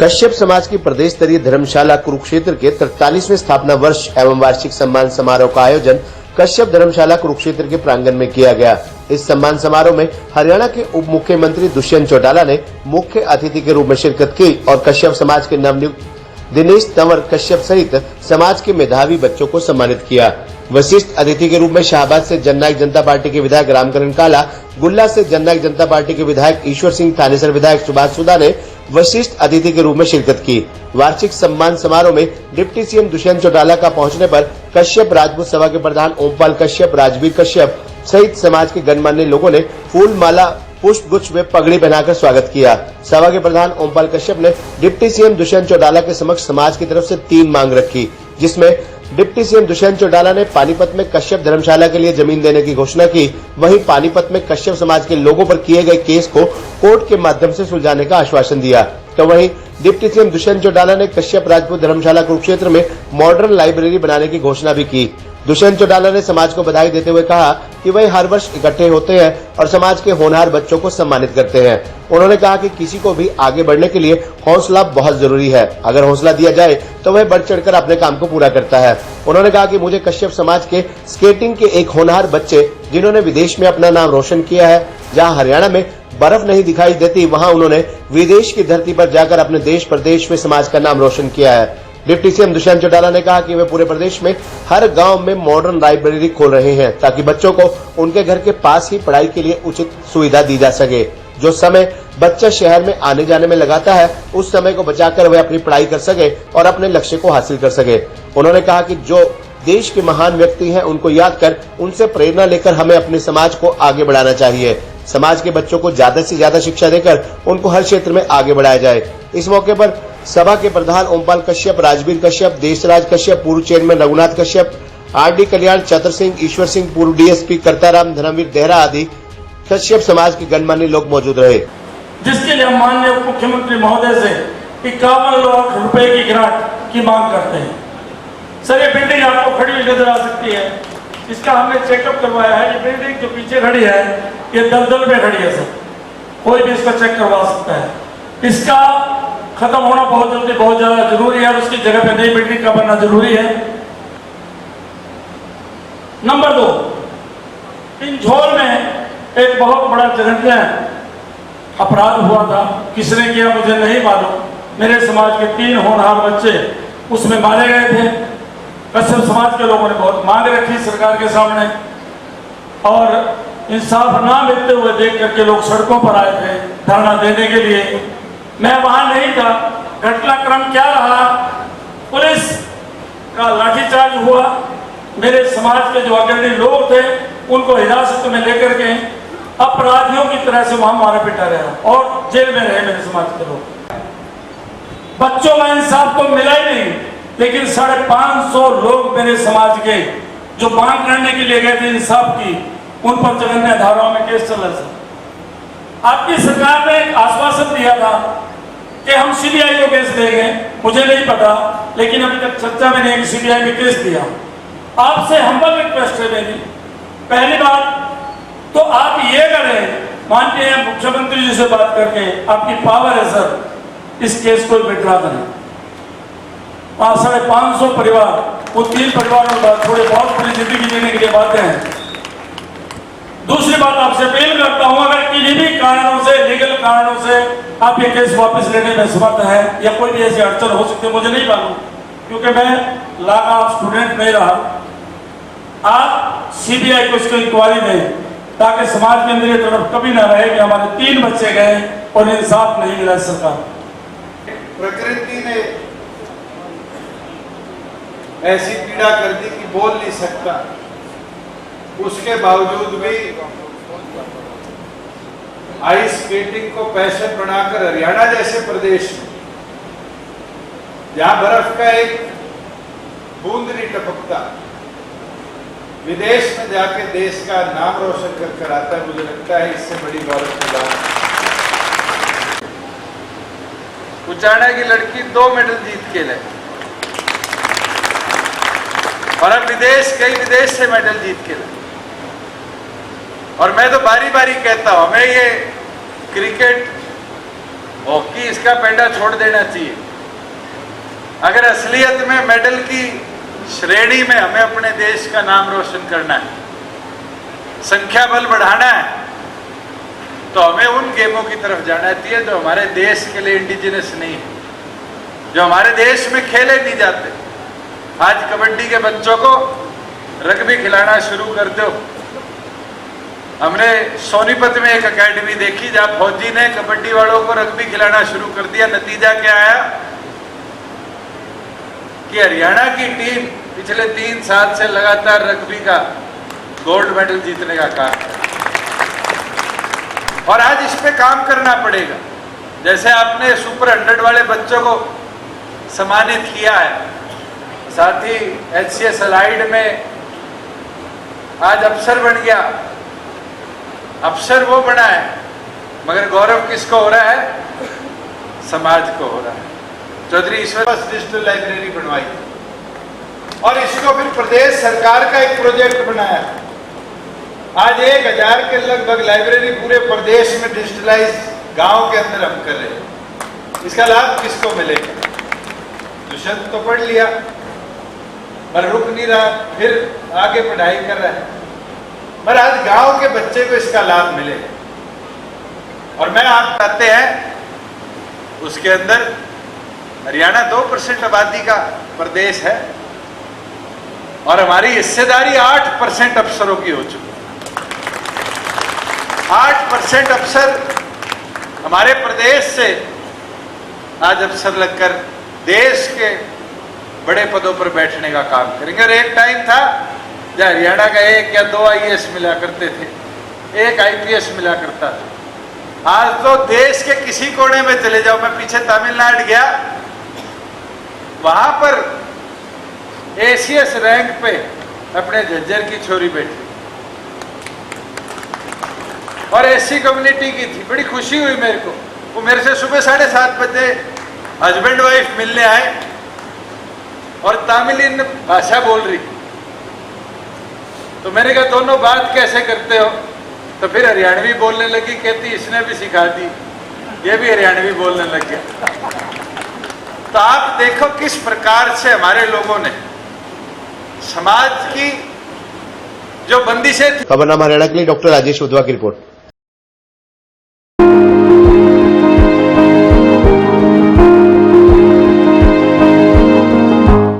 कश्यप समाज की प्रदेश स्तरीय धर्मशाला कुरुक्षेत्र के 43वें स्थापना वर्ष एवं वार्षिक सम्मान समारोह का आयोजन कश्यप धर्मशाला कुरुक्षेत्र के प्रांगण में किया गया। इस सम्मान समारोह में हरियाणा के उप मुख्यमंत्री दुष्यंत चौटाला ने मुख्य अतिथि के रूप में शिरकत की और कश्यप समाज के नवनियुक्त दिनेश तंवर कश्यप सहित समाज के मेधावी बच्चों को सम्मानित किया। विशिष्ट अतिथि के रूप में शाहबाद से जननायक जनता पार्टी के विधायक रामकरण काला, गुल्ला से जननायक जनता पार्टी के विधायक ईश्वर सिंह, थानेसर विधायक सुभाष सुधा ने विशिष्ट अतिथि के रूप में शिरकत की। वार्षिक सम्मान समारोह में डिप्टी सीएम दुष्यंत चौटाला का पहुंचने पर कश्यप राजपूत सभा के प्रधान ओमपाल कश्यप, राजवीर कश्यप सहित समाज के गणमान्य लोगों ने फूल माला, पुष्प गुच्छ व पगड़ी पहनाकर स्वागत किया। सभा के प्रधान ओमपाल कश्यप ने डिप्टी सीएम दुष्यंत चौटाला के समक्ष समाज की तरफ से 3 मांग रखी, जिसमें डिप्टी सीएम दुष्यंत चौटाला ने पानीपत में कश्यप धर्मशाला के लिए जमीन देने की घोषणा की। वहीं पानीपत में कश्यप समाज के लोगों पर किए गए केस को कोर्ट के माध्यम से सुलझाने का आश्वासन दिया। तो वहीं डिप्टी सीएम दुष्यंत चौटाला ने कश्यप राजपूत धर्मशाला कुरुक्षेत्र में मॉडर्न लाइब्रेरी बनाने की घोषणा भी की। दुष्यंत चौटाला ने समाज को बधाई देते हुए कहा कि वह हर वर्ष इकट्ठे होते हैं और समाज के होनहार बच्चों को सम्मानित करते हैं। उन्होंने कहा कि किसी को भी आगे बढ़ने के लिए हौसला बहुत जरूरी है। अगर हौसला दिया जाए तो वह बढ़ चढ़कर अपने काम को पूरा करता है। उन्होंने कहा कि मुझे कश्यप समाज के स्केटिंग के एक होनहार बच्चे, जिन्होंने विदेश में अपना नाम रोशन किया है, जहाँ हरियाणा में बर्फ नहीं दिखाई देती, वहाँ उन्होंने विदेश की धरती पर जाकर अपने देश प्रदेश में समाज का नाम रोशन किया है। डिप्टी सीएम दुष्यंत चौटाला ने कहा कि वे पूरे प्रदेश में हर गांव में मॉडर्न लाइब्रेरी खोल रहे हैं, ताकि बच्चों को उनके घर के पास ही पढ़ाई के लिए उचित सुविधा दी जा सके। जो समय बच्चा शहर में आने जाने में लगाता है, उस समय को बचाकर वे अपनी पढ़ाई कर सके और अपने लक्ष्य को हासिल कर सके। उन्होंने कहा कि जो देश के महान व्यक्ति हैं, उनको याद कर उनसे प्रेरणा लेकर हमें अपने समाज को आगे बढ़ाना चाहिए। समाज के बच्चों को ज्यादा से ज्यादा शिक्षा देकर उनको हर क्षेत्र में आगे बढ़ाया जाए। इस मौके पर सभा के प्रधान ओमपाल कश्यप, राजवीर कश्यप, देशराज कश्यप, पूर्व चेयरमैन रघुनाथ कश्यप, आरडी कल्याण, चतर सिंह, ईश्वर सिंह, पूर्व डीएसपी करताराम, धर्मवीर देहरा आदि कश्यप समाज के गणमान्य लोग मौजूद रहे। जिसके लिए हम माननीय उप मुख्यमंत्री महोदय से 51 लाख रुपए की ग्रांट की मांग करते हैं। सर, ये बिल्डिंग आपको खड़ी हुई नजर आ सकती है, इसका हमने चेकअप करवाया है। ये बिल्डिंग जो पीछे खड़ी है, ये दलदल में खड़ी है सर, कोई भी इसका चेक करवा सकता है। इसका खत्म होना बहुत जल्दी, बहुत ज्यादा जरूरी है और उसकी जगह पे नई बिल्डिंग का बनना जरूरी है। नंबर 2, पिंजौर में एक बहुत बड़ा जघन्य अपराध हुआ था। किसने किया मुझे नहीं मालूम। मेरे समाज के 3 होनहार बच्चे उसमें मारे गए थे। कश्यप समाज के लोगों ने बहुत मांग रखी सरकार के सामने और इंसाफ ना मिलते हुए देख करके लोग सड़कों पर आए थे धरना देने के लिए। मैं वहां नहीं था। घटनाक्रम क्या रहा, पुलिस का लाठीचार्ज हुआ। मेरे समाज के जो अग्रणी लोग थे उनको हिरासत में लेकर के अपराधियों की तरह से वहां मारा पीटा गया और जेल में रहे मेरे समाज के लोग। बच्चों में इंसाफ तो मिला ही नहीं, लेकिन 550 लोग मेरे समाज के जो मांग करने के लिए गए थे इंसाफ की, उन पर जघन्य धाराओं में केस चल रहा है। आपकी सरकार ने एक आश्वासन दिया था कि हम सीबीआई को केस देंगे। मुझे नहीं पता, लेकिन अभी तक चर्चा में नहीं सीबीआई में केस दिया। आपसे हम्बल रिक्वेस्ट है मेरी, पहली बात तो आप ये करें, माननीय मुख्यमंत्री जी से बात करके, आपकी पावर है सर, इस केस को विड्रॉ करें। 550 परिवार, वो 3 परिवारों का थोड़े बहुत बड़ी जिंदगी जीने के लिए बातें हैं। दूसरी बात आपसे अपील करता हूं, अगर किसी भी कारणों से, लीगल कारणों से आप ये केस वापस लेने में समर्थ है या कोई भी ऐसी अड़चन हो सकती है, मुझे नहीं मालूम, क्योंकि मैं लॉ का स्टूडेंट नहीं रहा। आप सीबीआई को इसको इंक्वायरी दें, ताकि समाज के अंदर ये तरफ कभी ना रहे कि हमारे 3 बच्चे गए और इंसाफ नहीं मिला। सरकार प्रकृति ने ऐसी पीड़ा कर दी कि बोल नहीं सकता, उसके बावजूद भी आइस स्केटिंग को पैशन बनाकर हरियाणा जैसे प्रदेश में, जहां बर्फ का एक बूंद नहीं टपकता, विदेश में जाके देश का नाम रोशन कर आता है। मुझे लगता है इससे बड़ी गौरव की बात। उचाना की लड़की 2 मेडल जीत के लाई और अब कई विदेश से मेडल जीत के लाई। और मैं तो बारी बारी कहता हूं, हमें ये क्रिकेट हॉकी इसका पेंडा छोड़ देना चाहिए। अगर असलियत में मेडल की श्रेणी में हमें अपने देश का नाम रोशन करना है, संख्या बल बढ़ाना है, तो हमें उन गेमों की तरफ जाना चाहिए जो हमारे देश के लिए इंडिजिनस नहीं है, जो हमारे देश में खेले नहीं जाते। आज कबड्डी के बच्चों को रग्बी खिलाना शुरू कर दो। हमने सोनीपत में एक एकेडमी देखी जहां फौजी ने कबड्डी वालों को रग्बी खिलाना शुरू कर दिया। नतीजा क्या आया कि हरियाणा की टीम पिछले 3 साल से लगातार रग्बी का गोल्ड मेडल जीतने का काम है। और आज इस पे काम करना पड़ेगा। जैसे आपने सुपर 100 वाले बच्चों को सम्मानित किया है, साथ ही HCS अलाइड में आज अफसर बन गया। अफसर वो बना है, मगर गौरव किसको हो रहा है? समाज को हो रहा है। चौधरी ईश्वर डिजिटल लाइब्रेरी बनवाई और इसको फिर प्रदेश सरकार का एक प्रोजेक्ट बनाया। आज 1000 के लगभग लाइब्रेरी पूरे प्रदेश में डिजिटलाइज गांव के अंदर हम कर रहे हैं। इसका लाभ किसको मिलेगा? दुष्यंत तो पढ़ लिया पर रुक नहीं रहा, फिर आगे पढ़ाई कर रहा है, पर आज गांव के बच्चे को इसका लाभ मिलेगा। और मैं आप चाहते हैं उसके अंदर हरियाणा 2% आबादी का प्रदेश है और हमारी हिस्सेदारी 8% अफसरों की हो चुकी है। 8% अफसर हमारे प्रदेश से आज अफसर लगकर देश के बड़े पदों पर बैठने का काम करेंगे। और एक टाइम था जब हरियाणा का 1 या 2 IAS मिला करते थे, 1 IPS मिला करता था। आज तो देश के किसी कोने में चले जाओ, मैं पीछे तमिलनाडु गया, वहां पर ACS रैंक पे अपने झज्जर की छोरी बैठी और SC कम्युनिटी की थी। बड़ी खुशी हुई मेरे को। वो मेरे से सुबह 7:30 बजे हस्बैंड वाइफ मिलने आए और तमिल भाषा बोल रही। तो मैंने कहा दोनों बात कैसे करते हो? तो फिर हरियाणवी बोलने लगी। कहती इसने भी सिखा दी, ये भी हरियाणवी बोलने लग गया। तो आप देखो किस प्रकार से हमारे लोगों ने समाज की जो बंदिशें थी। खबरनामा हरियाणा के लिए डॉक्टर राजेश उधवा की रिपोर्ट।